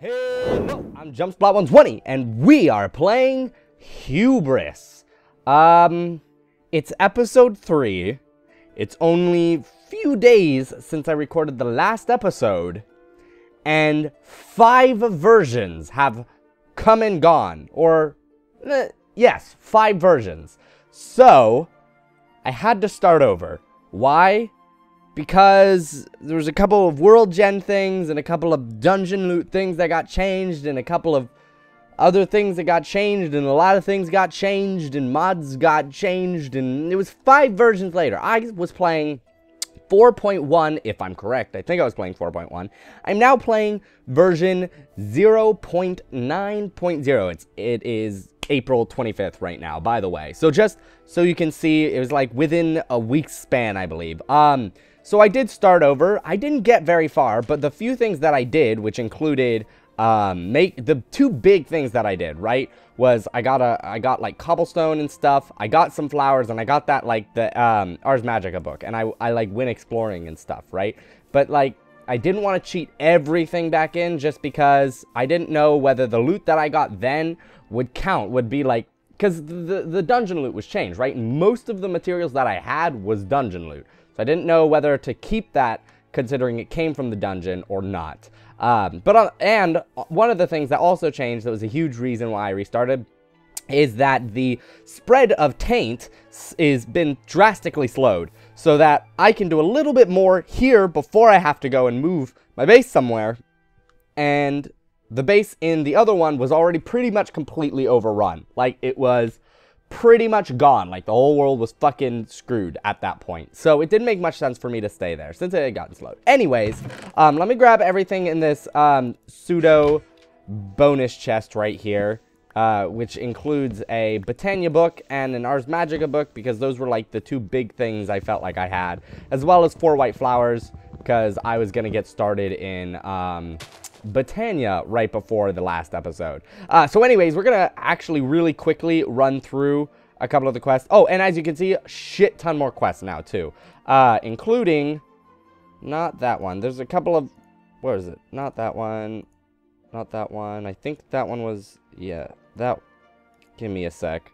Hello, I'm JumpSplat120, and we are playing Hubris. It's episode 3. It's only few days since I recorded the last episode, and 5 versions have come and gone, or, yes, 5 versions. So, I had to start over. Why? Because there was a couple of world gen things and a couple of dungeon loot things that got changed and a couple of other things that got changed and a lot of things got changed and mods got changed, and it was 5 versions later. I was playing 4.1, if I'm correct. I think I was playing 4.1. I'm now playing version 0.9.0. It is April 25th right now, by the way. So just so you can see, it was like within a week's span, I believe. So I did start over. I didn't get very far, but the few things that I did, which included the 2 big things that I did, right, was I got like cobblestone and stuff. I got some flowers, and I got that like the Ars Magica book, and I like went exploring and stuff, right? But like I didn't want to cheat everything back in just because I didn't know whether the loot that I got then would count, would be like, because the dungeon loot was changed, right? Most of the materials that I had was dungeon loot. So I didn't know whether to keep that, considering it came from the dungeon, or not. And one of the things that also changed, that was a huge reason why I restarted, is that the spread of taint is been drastically slowed, so that I can do a little bit more here before I have to go and move my base somewhere. And the base in the other one was already pretty much completely overrun. Like, it was pretty much gone. Like, the whole world was fucking screwed at that point. So it didn't make much sense for me to stay there since it had gotten slowed. Anyways, let me grab everything in this pseudo bonus chest right here, which includes a Botania book and an Ars Magica book, because those were like the 2 big things I felt like I had, as well as 4 white flowers, because I was gonna get started in Botania right before the last episode. So anyways, we're gonna actually really quickly run through a couple of the quests. Oh, and as you can see, a shit ton more quests now too, including not that one. There's a couple of, where is it? Not that one, not that one. I think that one was, yeah, that. Give me a sec.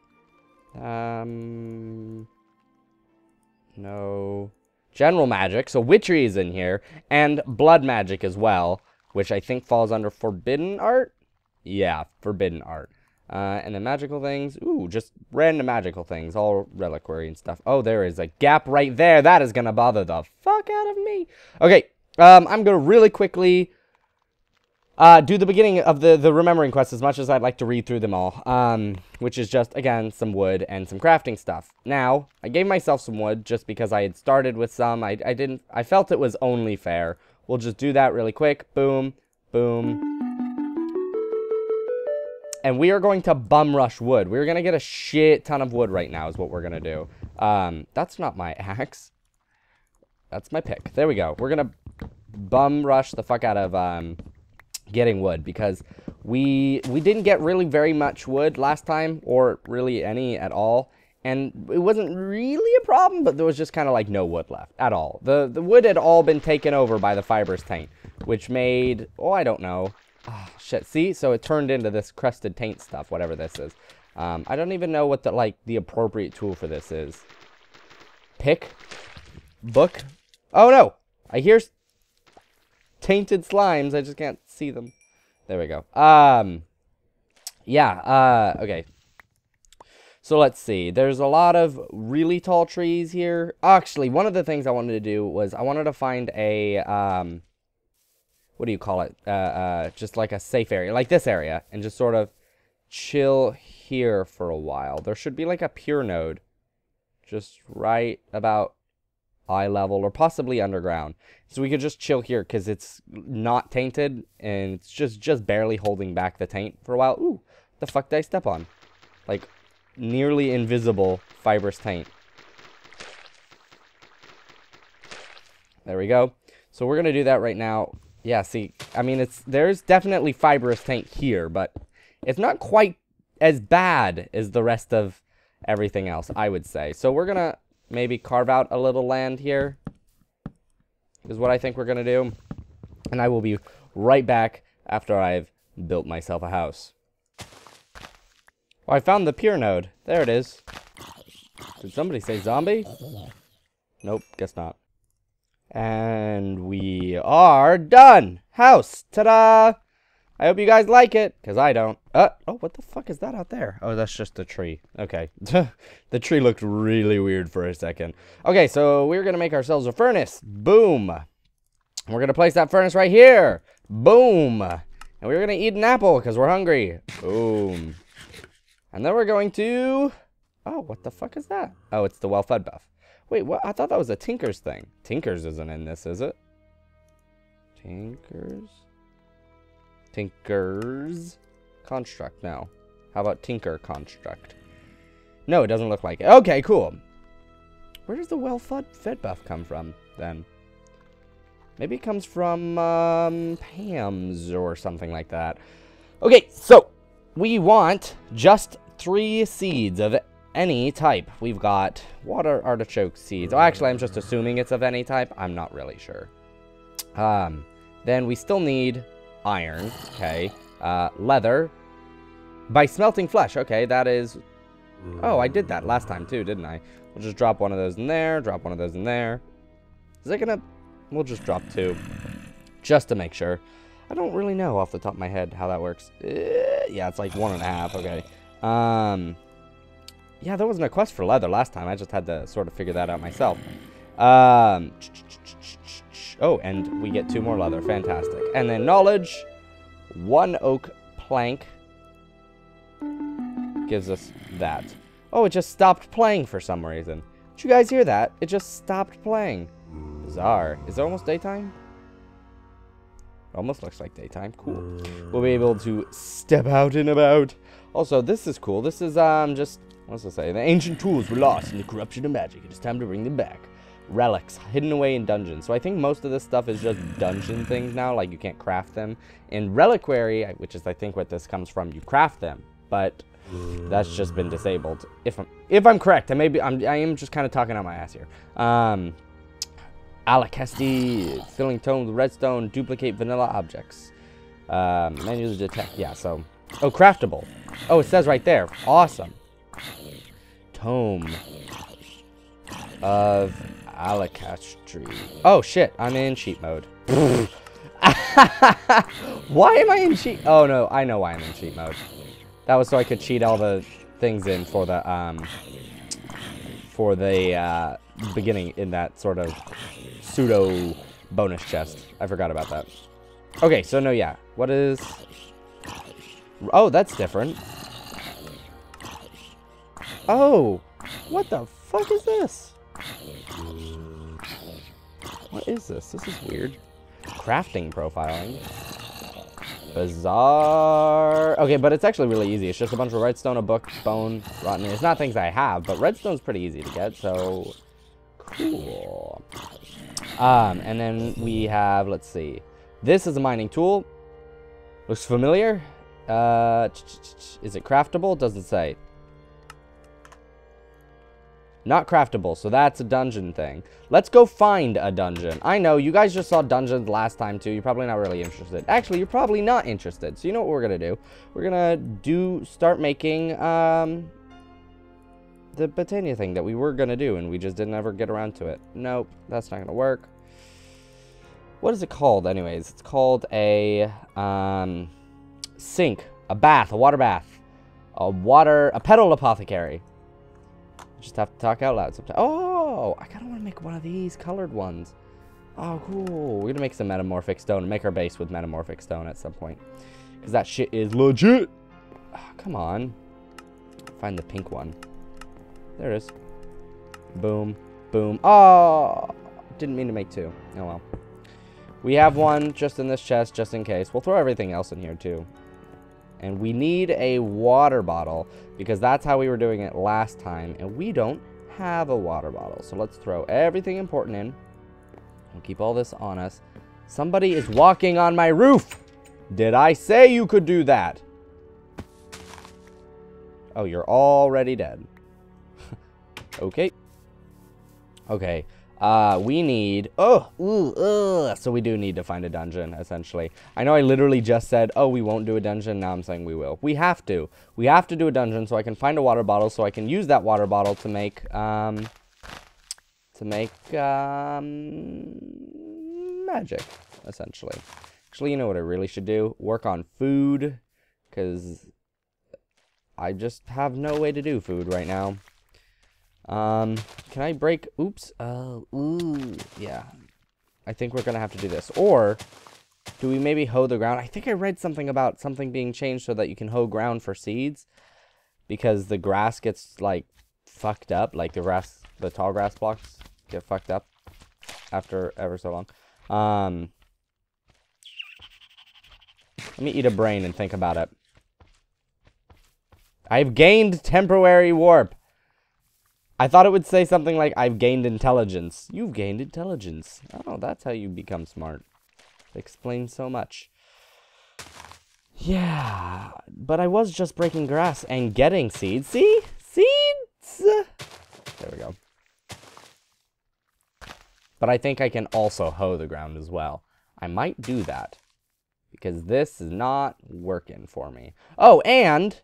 No. General magic, so witchery is in here, and blood magic as well, which I think falls under forbidden art. Yeah, forbidden art. And the magical things, ooh, just random magical things, all reliquary and stuff. Oh, there is a gap right there. That is gonna bother the fuck out of me. Okay, I'm gonna really quickly do the beginning of the remembering quest, as much as I'd like to read through them all, which is just, again, some wood and some crafting stuff. Now, I gave myself some wood just because I had started with some. I felt it was only fair. We'll just do that really quick. Boom, boom. And we are going to bum rush wood. We're going to get a shit ton of wood right now is what we're going to do. That's not my axe. That's my pick. There we go. We're going to bum rush the fuck out of getting wood, because we didn't get really very much wood last time, or really any at all. And it wasn't really a problem, but there was just kind of like no wood left at all. The wood had all been taken over by the fibrous taint, which made, oh, I don't know. Oh, shit, see? So it turned into this crusted taint stuff, whatever this is. I don't even know what the appropriate tool for this is. Pick? Book? Oh, no! I hear tainted slimes. I just can't see them. There we go. Yeah, okay. So let's see. There's a lot of really tall trees here. Actually, one of the things I wanted to do was I wanted to find a, what do you call it? Just like a safe area, like this area, and just sort of chill here for a while. There should be like a pure node just right about eye level, or possibly underground. So we could just chill here because it's not tainted, and it's just barely holding back the taint for a while. Ooh, the fuck did I step on? Like, nearly invisible fibrous taint. There we go. So we're gonna do that right now. Yeah, see, I mean, there's definitely fibrous taint here, but it's not quite as bad as the rest of everything else, I would say. So we're gonna maybe carve out a little land here, is what I think we're gonna do. And I will be right back after I've Built myself a house. Oh, I found the pier node. There it is. Did somebody say zombie? Nope, guess not. And we are done! House! Ta-da! I hope you guys like it, because I don't. Oh, what the fuck is that out there? Oh, that's just a tree. Okay. The tree looked really weird for a second. Okay, so we're going to make ourselves a furnace. Boom. We're going to place that furnace right here. Boom. And we're going to eat an apple, because we're hungry. Boom. And then we're going to... Oh, what the fuck is that? Oh, it's the well-fed buff. Wait, what? I thought that was a Tinker's thing. Tinker's isn't in this, is it? Tinker's construct. No. How about Tinker construct? No, it doesn't look like it. Okay, cool. Where does the well-fed buff come from, then? Maybe it comes from, Pam's or something like that. Okay, so we want just 3 seeds of any type. We've got water artichoke seeds. Oh, actually, I'm just assuming it's of any type. I'm not really sure. Then we still need iron. Okay. Leather. By smelting flesh. Okay, that is... Oh, I did that last time too, didn't I? We'll just drop one of those in there. Drop one of those in there. Is it gonna... We'll just drop 2. Just to make sure. I don't really know off the top of my head how that works. Yeah, it's like 1.5. Okay. Yeah, there wasn't a quest for leather last time. I just had to sort of figure that out myself. Oh, and we get 2 more leather. Fantastic. And then knowledge. 1 oak plank. Gives us that. Oh, it just stopped playing for some reason. Did you guys hear that? It just stopped playing. Bizarre. Is it almost daytime? It almost looks like daytime. Cool. We'll be able to step out and about. Also, this is cool. This is, just... What's it say? The ancient tools were lost in the corruption of magic. It is time to bring them back. Relics, hidden away in dungeons. So I think most of this stuff is just dungeon things now. Like, you can't craft them. In Reliquary, which is, I think, what this comes from, you craft them. But that's just been disabled. If I'm correct, and maybe I am just kind of talking out my ass here. Alakesti, filling tome with redstone, duplicate vanilla objects. Manually detect. Yeah, so... Oh, craftable. Oh, it says right there. Awesome. Tome of Alakastri. Oh shit, I'm in cheat mode. Why am I in cheat? Oh no, I know why I'm in cheat mode. That was so I could cheat all the things in for the beginning in that sort of pseudo bonus chest. I forgot about that. Okay, so no, yeah. What is... Oh, that's different. Oh, what the fuck is this? What is this? This is weird. Crafting profiling. Bizarre. Okay, but it's actually really easy. It's just a bunch of redstone, a book, bone, rotten. It's not things I have, but redstone's pretty easy to get, so cool. And then we have, let's see. This is a mining tool. Looks familiar. Is it craftable? Doesn't say. Not craftable, so that's a dungeon thing. Let's go find a dungeon. I know, you guys just saw dungeons last time too. You're probably not really interested. Actually, you're probably not interested. So you know what we're gonna do? We're gonna start making, the Botania thing that we were gonna do, and we just didn't ever get around to it. Nope, that's not gonna work. What is it called, anyways? It's called a, sink, a bath, a water bath, a petal apothecary. Just have to talk out loud sometimes. Oh, I kind of want to make one of these colored ones. Oh, cool. We're going to make some metamorphic stone and make our base with metamorphic stone at some point. Because that shit is legit. Oh, come on. Find the pink one. There it is. Boom. Boom. Oh, didn't mean to make 2. Oh, well. We have one just in this chest, just in case. We'll throw everything else in here, too. And we need a water bottle, because that's how we were doing it last time, and we don't have a water bottle. So let's throw everything important in. We'll keep all this on us. Somebody is walking on my roof! Did I say you could do that? Oh, you're already dead. Okay. Okay. We need... So we do need to find a dungeon, essentially. I know I literally just said, oh, we won't do a dungeon. Now I'm saying we will. We have to. We have to do a dungeon so I can find a water bottle, so I can use that water bottle to make, magic, essentially. Actually, you know what I really should do? Work on food, because I just have no way to do food right now. Can I break? Oops. Yeah. I think we're gonna have to do this. Or, do we maybe hoe the ground? I think I read something about something being changed so that you can hoe ground for seeds. Because the grass gets, like, fucked up. Like, the tall grass blocks get fucked up after ever so long. Let me eat a brain and think about it. I've gained temporary warp. I thought it would say something like, I've gained intelligence. You've gained intelligence. Oh, that's how you become smart. It explains so much. Yeah, but I was just breaking grass and getting seeds. See? Seeds! There we go. But I think I can also hoe the ground as well. I might do that. Because this is not working for me. Oh, and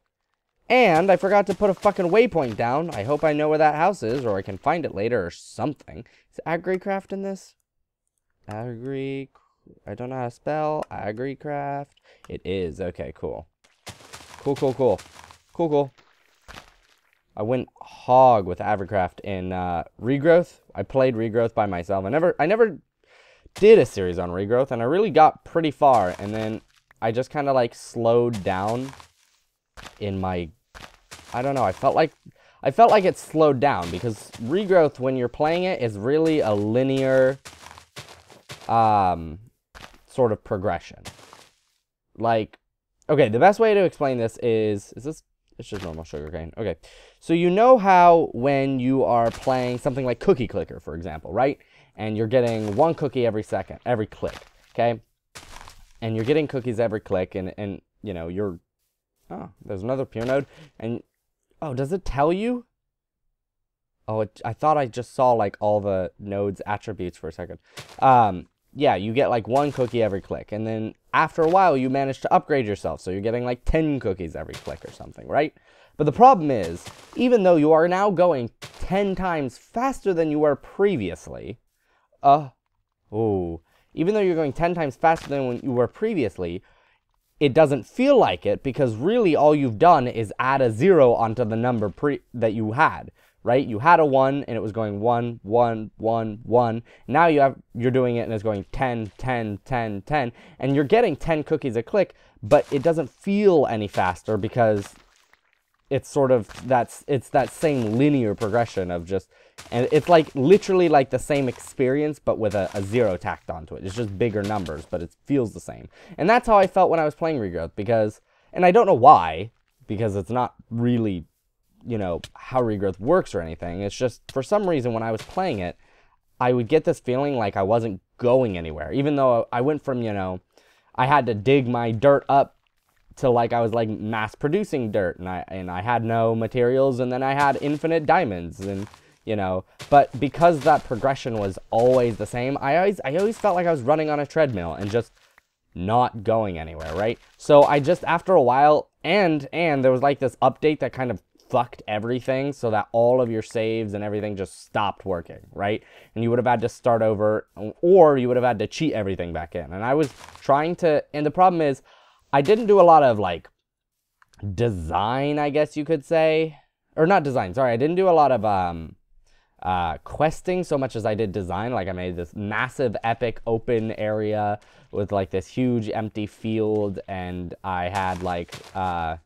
I forgot to put a fucking waypoint down. I hope I know where that house is, or I can find it later or something. Is Agricraft in this? I don't know how to spell. Agricraft. It is. Okay, cool. Cool. I went hog with Agricraft in Regrowth. I played Regrowth by myself. I never did a series on Regrowth, and I really got pretty far, and then I just kind of like slowed down in my... I don't know, I felt like it slowed down, because Regrowth, when you're playing it, is really a linear sort of progression. Like, okay, the best way to explain this is this... It's just normal sugarcane. Okay, so you know how when you are playing something like Cookie Clicker, for example, right? And you're getting one cookie every second, every click, okay? And you're getting cookies every click, and you know, you're... Oh, there's another pure node. And, oh, does it tell you? Oh, I thought I just saw, like, all the nodes' attributes for a second. Yeah, you get, like, one cookie every click. And then, after a while, you manage to upgrade yourself. So you're getting, like, 10 cookies every click or something, right? But the problem is, even though you are now going 10 times faster than you were previously... even though you're going 10 times faster than when you were previously, it doesn't feel like it, because really all you've done is add a 0 onto the number that you had, right? You had a 1 and it was going 1, 1, 1, 1. Now you're doing it and it's going 10, 10, 10, 10, and you're getting 10 cookies a click, but it doesn't feel any faster because it's sort of it's that same linear progression of just... And it's like literally like the same experience, but with a 0 tacked onto it. It's just bigger numbers, but it feels the same. And that's how I felt when I was playing Regrowth, because... And I don't know why, because it's not really, you know, how Regrowth works or anything. It's just, for some reason, when I was playing it, I would get this feeling like I wasn't going anywhere. Even though I went from, you know, I had to dig my dirt up to, like, I was, like, mass-producing dirt. And I had no materials, and then I had infinite diamonds, and... You know, but because that progression was always the same, I always felt like I was running on a treadmill and just not going anywhere, right? So I just, after a while, and there was like this update that kind of fucked everything so that all of your saves and everything just stopped working, right? And you would have had to start over, or you would have had to cheat everything back in. And I was trying to, and the problem is, I didn't do a lot of, like, design, I guess you could say. Or not design, sorry, I didn't do a lot of, questing so much as I did design. Like, I made this massive epic open area with like this huge empty field, and I had like am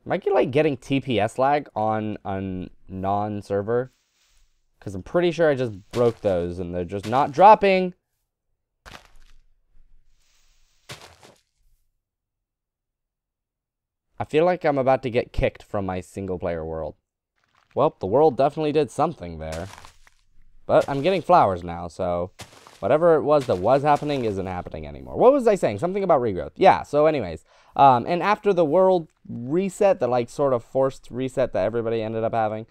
I like getting TPS lag on non-server? Because I'm pretty sure I just broke those and they're just not dropping. I feel like I'm about to get kicked from my single player world. Well, the world definitely did something there. But I'm getting flowers now, so whatever it was that was happening isn't happening anymore. What was I saying? Something about regrowth. Yeah, so anyways. And after the world reset, the like sort of forced reset that everybody ended up having,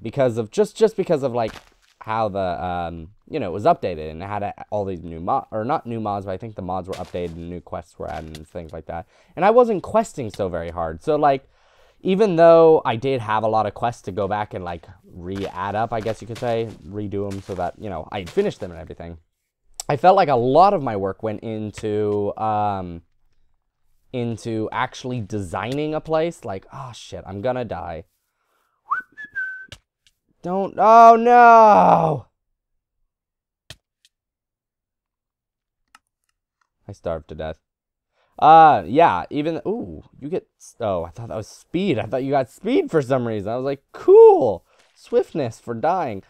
because of just because of like how the you know, it was updated and it had all these new mods, or not new mods, but I think the mods were updated and new quests were added and things like that. And I wasn't questing so very hard. So like, even though I did have a lot of quests to go back and like re-add up, I guess you could say, redo them so that, you know, I finished them and everything, I felt like a lot of my work went into actually designing a place. Like, oh shit, I'm gonna die. Don't, oh no! I starved to death. Yeah, even, ooh, you get, oh, I thought that was speed. I thought you got speed for some reason. I was like, cool, swiftness for dying.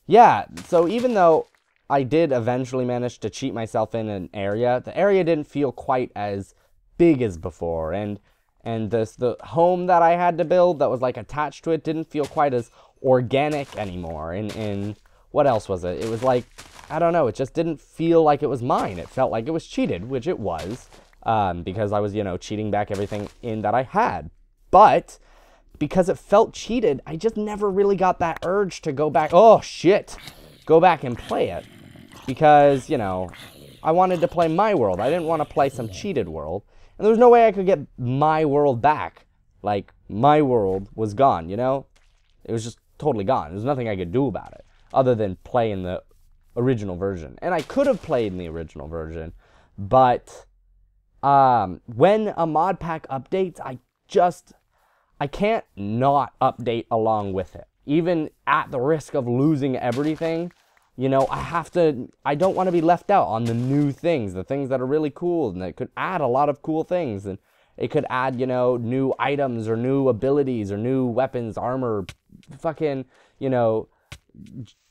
Yeah, so even though I did eventually manage to cheat myself in an area, the area didn't feel quite as big as before, and the home that I had to build that was like attached to it didn't feel quite as organic anymore, and what else was it? It was like, I don't know, it just didn't feel like it was mine. It felt like it was cheated, which it was, because I was, you know, cheating back everything in that I had. But because it felt cheated, I just never really got that urge to go back, oh shit, go back and play it. Because, you know, I wanted to play my world. I didn't want to play some cheated world. And there was no way I could get my world back. Like, my world was gone, you know? It was just totally gone. There's nothing I could do about it, other than play in the original version. And I could have played in the original version, but when a mod pack updates, I can't not update along with it. Even at the risk of losing everything, you know, I don't want to be left out on the new things, the things that are really cool, and that could add a lot of cool things, and it could add, you know, new items, or new abilities, or new weapons, armor, fucking, you know,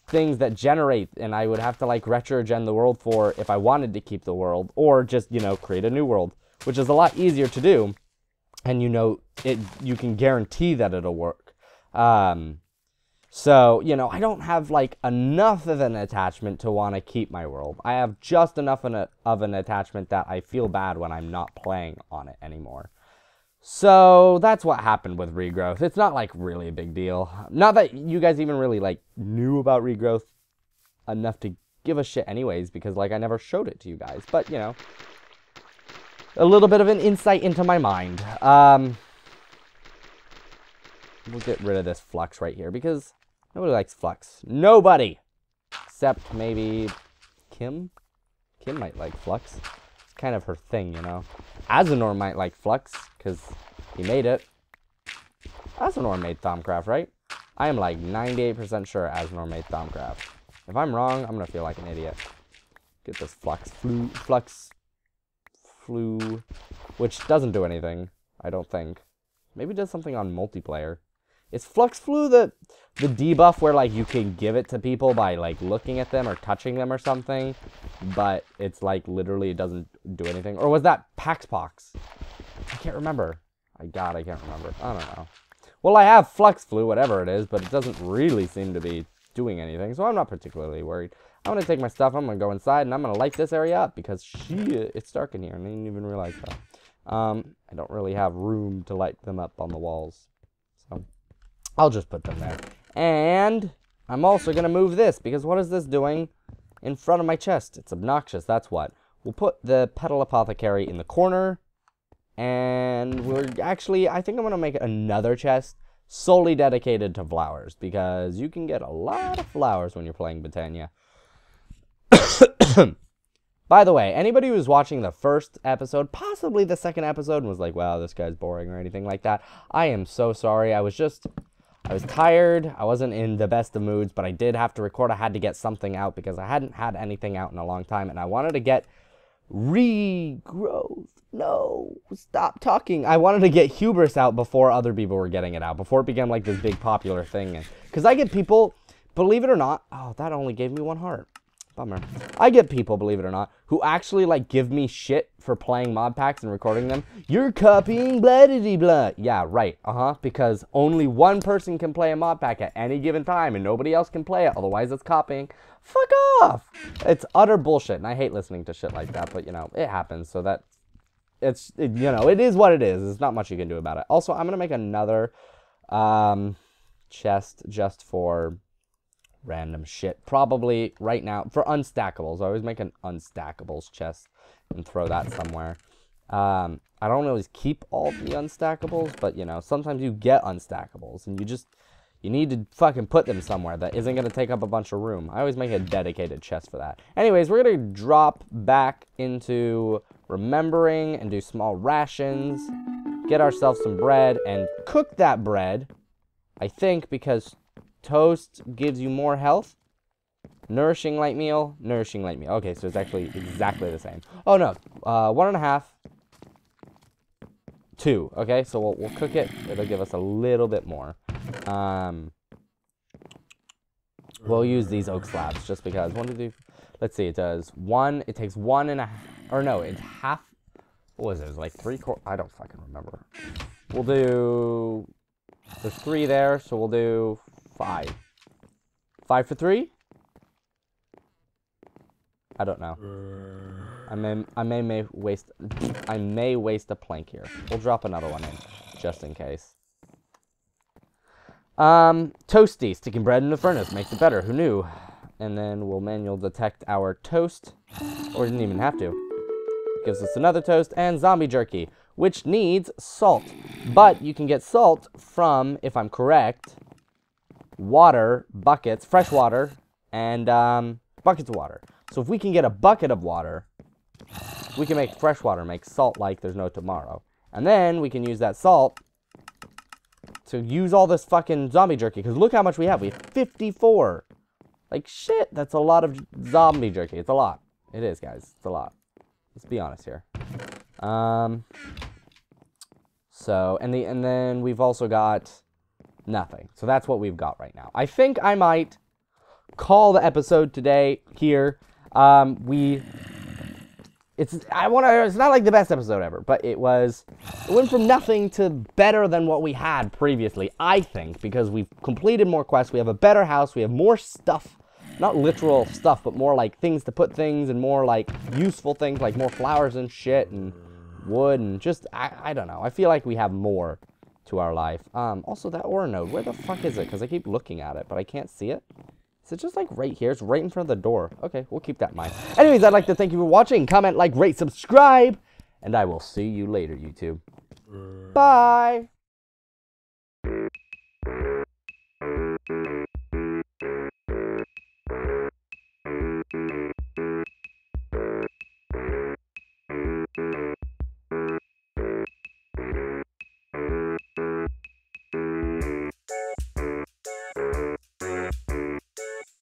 things that generate, and I would have to like retro-gen the world for if I wanted to keep the world, or just, you know, create a new world, which is a lot easier to do, and you know, you can guarantee that it'll work. So, you know, I don't have like enough of an attachment to want to keep my world. I have just enough of an attachment that I feel bad when I'm not playing on it anymore. So that's what happened with regrowth. It's not like really a big deal. Not that you guys even really like knew about regrowth enough to give a shit anyways, because like I never showed it to you guys. But, you know, a little bit of an insight into my mind. We'll get rid of this flux right here because nobody likes flux. Nobody! Except maybe Kim? Kim might like flux. It's kind of her thing, you know. Azanor might like flux because he made it. Azanor made Thaumcraft, right? I am like 98% sure Azanor made Thaumcraft. If I'm wrong, I'm gonna feel like an idiot. Get this flux flu, which doesn't do anything, I don't think. Maybe it does something on multiplayer. Is Flux Flu the debuff where like you can give it to people by like looking at them or touching them or something, but it's like literally it doesn't do anything? Or was that Paxpox? I can't remember. I can't remember. I don't know. Well, I have Flux Flu, whatever it is, but it doesn't really seem to be doing anything, so I'm not particularly worried. I'm gonna take my stuff, I'm gonna go inside, and I'm gonna light this area up because it's dark in here, and I didn't even realize that. I don't really have room to light them up on the walls, so I'll just put them there. And I'm also gonna move this, because what is this doing in front of my chest? It's obnoxious, that's what. We'll put the Petal Apothecary in the corner, and we're actually, I think I'm gonna make another chest solely dedicated to flowers, because you can get a lot of flowers when you're playing Botania. By the way, anybody who was watching the first episode, possibly the second episode, and was like, wow, this guy's boring or anything like that, I am so sorry. I was tired. I wasn't in the best of moods, but I did have to record. I had to get something out because I hadn't had anything out in a long time, and I wanted to get regrowth. No, stop talking. I wanted to get Hubris out before other people were getting it out, before it became like this big popular thing. Because I get people, believe it or not, oh, that only gave me 1 heart. Bummer. I get people, believe it or not, who actually, like, give me shit for playing mod packs and recording them. You're copying blah-de-de-blah. Yeah, right. Because only one person can play a mod pack at any given time, and nobody else can play it. Otherwise, it's copying. Fuck off! It's utter bullshit, and I hate listening to shit like that, but, you know, it happens, so that... you know, it is what it is. There's not much you can do about it. Also, I'm gonna make another chest just for random shit. Probably right now for unstackables. I always make an unstackables chest and throw that somewhere. I don't always keep all the unstackables, but you know, sometimes you get unstackables and you need to fucking put them somewhere that isn't gonna take up a bunch of room. I always make a dedicated chest for that. Anyways, we're gonna drop back into remembering and do small rations, get ourselves some bread and cook that bread, I think, because toast gives you more health. Nourishing light meal, nourishing light meal. Okay, so it's actually exactly the same. Oh no, 1.5, 2. Okay, so we'll cook it. It'll give us a little bit more. We'll use these oak slabs just because. 1, 2, 3. Let's see. It does 1. It takes 1.5. Or no, it's half. What was it? It was like 3/4. I don't fucking remember. We'll do. There's 3 there, so we'll do 5. 5 for 3? I don't know. I may waste a plank here. We'll drop another one in, just in case. Toasty, sticking bread in the furnace makes it better. Who knew? And then we'll manual detect our toast, or didn't even have to. Gives us another toast and zombie jerky, which needs salt. But you can get salt from, if I'm correct, water, buckets, fresh water, and buckets of water. So if we can get a bucket of water, we can make fresh water, make salt like there's no tomorrow. And then we can use that salt to use all this fucking zombie jerky. Because look how much we have. We have 54. Like, shit, that's a lot of zombie jerky. It's a lot. It is, guys. It's a lot. Let's be honest here. So, and then we've also got nothing. So that's what we've got right now. I think I might call the episode today here. It's not like the best episode ever, but it went from nothing to better than what we had previously, I think, because we've completed more quests, we have a better house, we have more stuff, not literal stuff, but more like things to put things, and more like useful things, like more flowers and shit, and wood, and just, I don't know, I feel like we have more to our life. Also, that ore node, where the fuck is it? Because I keep looking at it, but I can't see it. Is it just like right here? It's right in front of the door. Okay, we'll keep that in mind. Anyways, I'd like to thank you for watching. Comment, like, rate, subscribe. And I will see you later, YouTube. Bye.